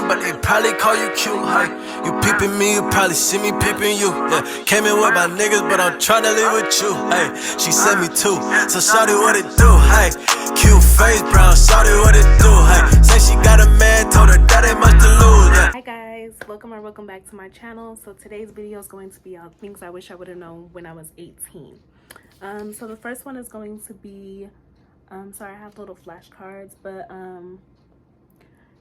but they probably call you cute. Hey, you peeping me, you probably see me peeping you. Yeah, came in with my niggas, but I'm tryna live with you. Hey, she sent me too, so shawty what it do? Hey, cute face, brown, shawty what it do? Hey, say she got a man, told her that ain't much to lose. Yeah. Hi guys, welcome back to my channel. So today's video is going to be all things I wish I would have known when I was 18. So the first one is going to be, sorry I have little flashcards, but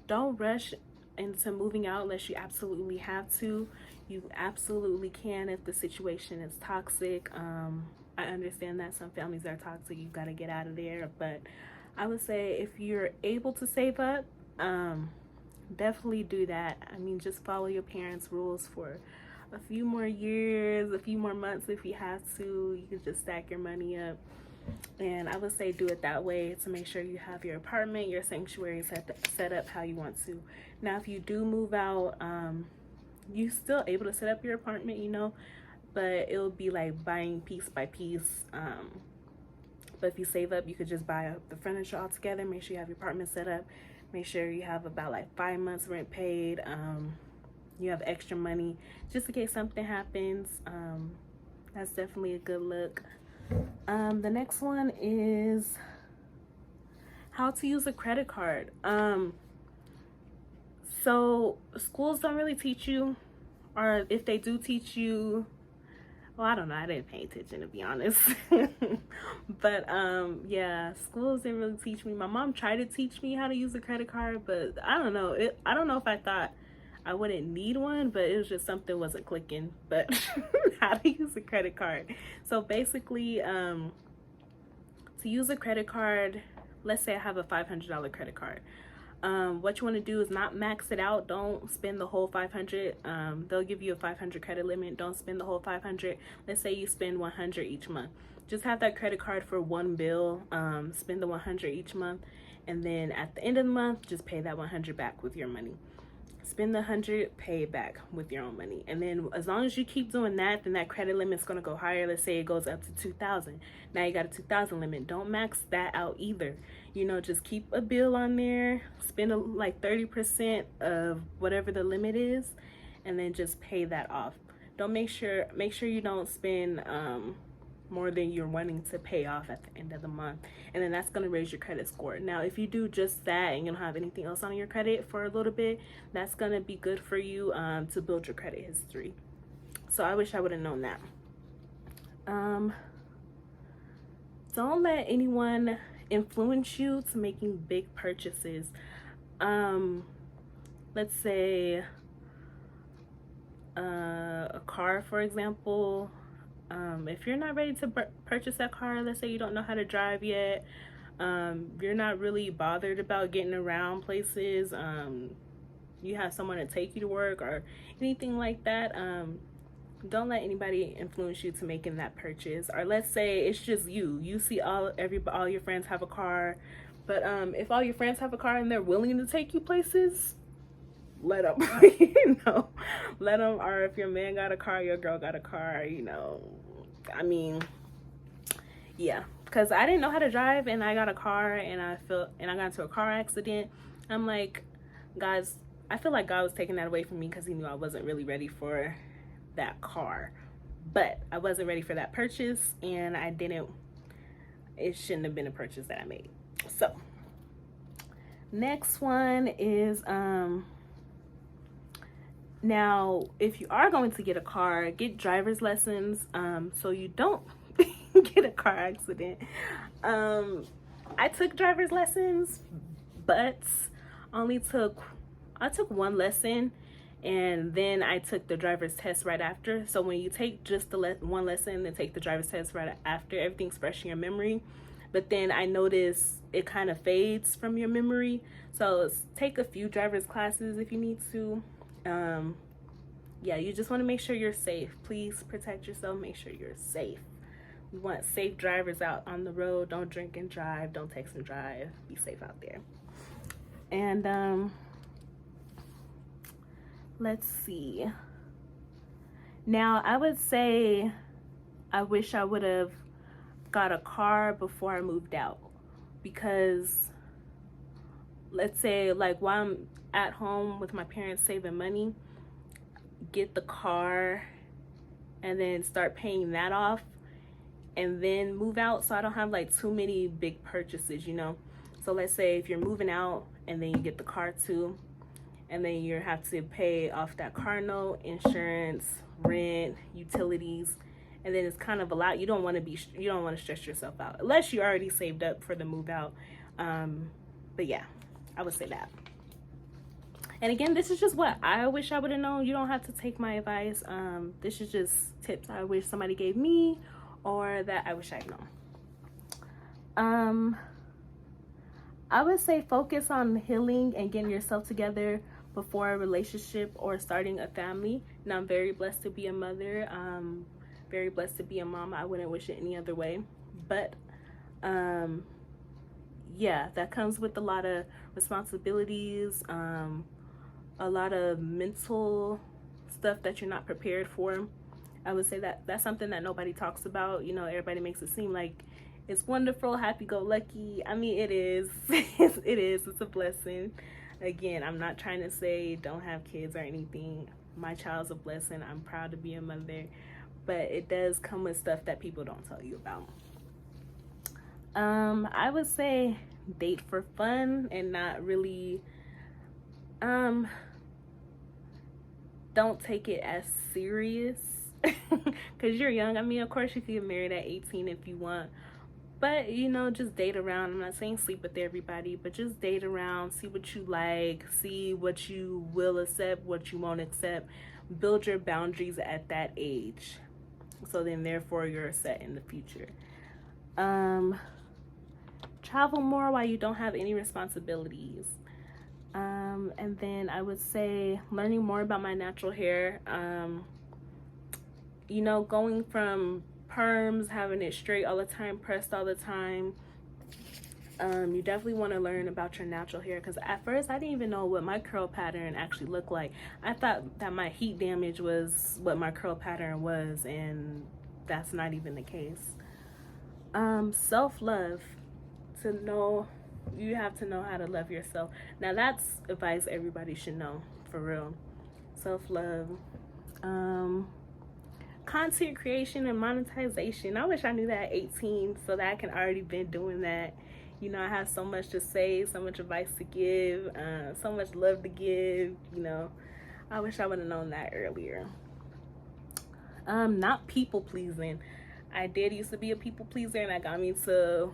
don't rush into moving out unless you absolutely have to. You absolutely can if the situation is toxic. I understand that some families are toxic, you got to get out of there, but I would say if you're able to save up, definitely do that. I mean, just follow your parents' rules for a few more years, a few more months if you have to. You can just stack your money up, and I would say do it that way to make sure you have your apartment, your sanctuary set up how you want to. Now if you do move out, you still able to set up your apartment, you know, but it'll be like buying piece by piece. But if you save up, you could just buy up the furniture all together. Make sure you have your apartment set up. Make sure you have about like 5 months rent paid. You have extra money just in case something happens. That's definitely a good look. The next one is how to use a credit card. So schools don't really teach you, or if they do teach you, well, I don't know, I didn't pay attention to be honest. But yeah, schools didn't really teach me. My mom tried to teach me how to use a credit card, but I don't know, I don't know if I thought I wouldn't need one, but it was just something wasn't clicking. But how to use a credit card. So basically, to use a credit card, let's say I have a $500 credit card. What you want to do is not max it out. Don't spend the whole 500. They'll give you a 500 credit limit. Don't spend the whole 500. Let's say you spend 100 each month. Just have that credit card for one bill. Spend the 100 each month, and then at the end of the month, just pay that 100 back with your money. Spend the 100, pay it back with your own money. And then as long as you keep doing that, then that credit limit's going to go higher. Let's say it goes up to 2,000. Now you got a 2,000 limit. Don't max that out either. You know, just keep a bill on there, spend like 30% of whatever the limit is, and then just pay that off. Don't make sure you don't spend more than you're wanting to pay off at the end of the month, and then that's going to raise your credit score. Now if you do just that and you don't have anything else on your credit for a little bit, that's going to be good for you to build your credit history. So I wish I would have known that. Don't let anyone influence you to making big purchases. Let's say a car, for example. If you're not ready to purchase that car, let's say you don't know how to drive yet, you're not really bothered about getting around places, you have someone to take you to work or anything like that, don't let anybody influence you to making that purchase. Or let's say it's just you see all your friends have a car, but if all your friends have a car and they're willing to take you places, let them. You know, let them. Or if your man got a car, your girl got a car, you know, I mean, yeah, because I didn't know how to drive and I got a car and I got into a car accident. I'm like, guys, I feel like God was taking that away from me because he knew I wasn't really ready for that car. But I wasn't ready for that purchase, and it shouldn't have been a purchase that I made. So next one is now if you are going to get a car, get driver's lessons so you don't get a car accident. I took driver's lessons, but I took one lesson, and then I took the driver's test right after. So when you take just the one lesson and take the driver's test right after, everything's fresh in your memory. But then I noticed it kind of fades from your memory. So take a few driver's classes if you need to. Yeah, you just want to make sure you're safe. Please protect yourself. Make sure you're safe. We want safe drivers out on the road. Don't drink and drive. Don't text and drive. Be safe out there. And let's see. Now I would say I wish I would have got a car before I moved out, because let's say like while I'm at home with my parents saving money, get the car and then start paying that off and then move out, so I don't have like too many big purchases, you know. So let's say if you're moving out and then you get the car too, and then you have to pay off that car note, insurance, rent, utilities, and then it's kind of a lot. You don't want to stress yourself out unless you already saved up for the move out. But yeah, I would say that. And again, this is just what I wish I would have known. You don't have to take my advice. This is just tips I wish somebody gave me, or that I wish I'd known. I would say focus on healing and getting yourself together before a relationship or starting a family. Now, I'm very blessed to be a mother. Very blessed to be a mom. I wouldn't wish it any other way. But yeah, that comes with a lot of responsibilities, a lot of mental stuff that you're not prepared for. I would say that that's something that nobody talks about. You know, everybody makes it seem like it's wonderful, happy-go-lucky. I mean, it is. It is. It's a blessing. Again, I'm not trying to say don't have kids or anything. My child's a blessing. I'm proud to be a mother. But it does come with stuff that people don't tell you about. I would say date for fun and not really... don't take it as serious because you're young. I mean, of course you can get married at 18 if you want, but you know, just date around. I'm not saying sleep with everybody, but just date around, see what you like, see what you will accept, what you won't accept. Build your boundaries at that age, so then therefore you're set in the future. Travel more while you don't have any responsibilities. And then I would say learning more about my natural hair. You know, going from perms, having it straight all the time, pressed all the time. You definitely want to learn about your natural hair, because at first I didn't even know what my curl pattern actually looked like. I thought that my heat damage was what my curl pattern was, and that's not even the case. Self-love. To know, you have to know how to love yourself. Now that's advice everybody should know, for real. Self-love. Content creation and monetization. I wish I knew that at 18 so that I can already been doing that. You know, I have so much to say, so much advice to give, so much love to give. You know, I wish I would have known that earlier. Not people pleasing. I did used to be a people pleaser, and that got me to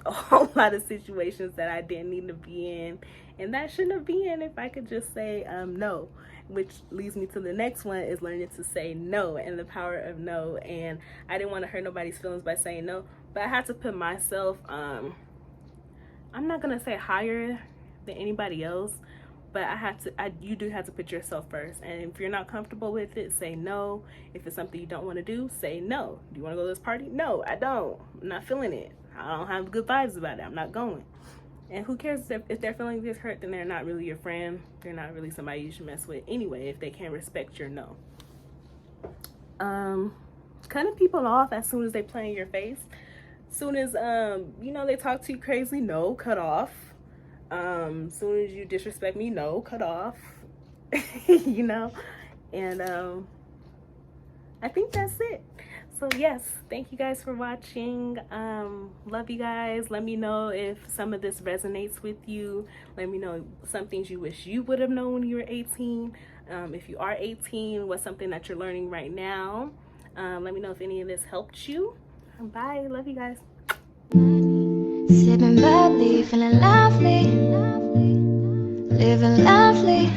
a whole lot of situations that I didn't need to be in, and that shouldn't have been if I could just say no. Which leads me to the next one, is learning to say no and the power of no. And I didn't want to hurt nobody's feelings by saying no, but I had to put myself, I'm not gonna say higher than anybody else, but you do have to put yourself first. And if you're not comfortable with it, say no. If it's something you don't want to do, say no. Do you want to go to this party? No, I don't. I'm not feeling it. I don't have good vibes about it. I'm not going. And who cares if their feelings get hurt? Then they're not really your friend. They're not really somebody you should mess with anyway, if they can't respect your no. Cutting people off as soon as they play in your face. Soon as you know, they talk to you crazy, no, cut off. Soon as you disrespect me, no, cut off. You know. And I think that's it. So yes, thank you guys for watching. Love you guys. Let me know if some of this resonates with you. Let me know some things you wish you would have known when you were 18. If you are 18, what's something that you're learning right now? Let me know if any of this helped you. Bye. Love you guys. Sipping bubbly, feeling lovely, living lovely.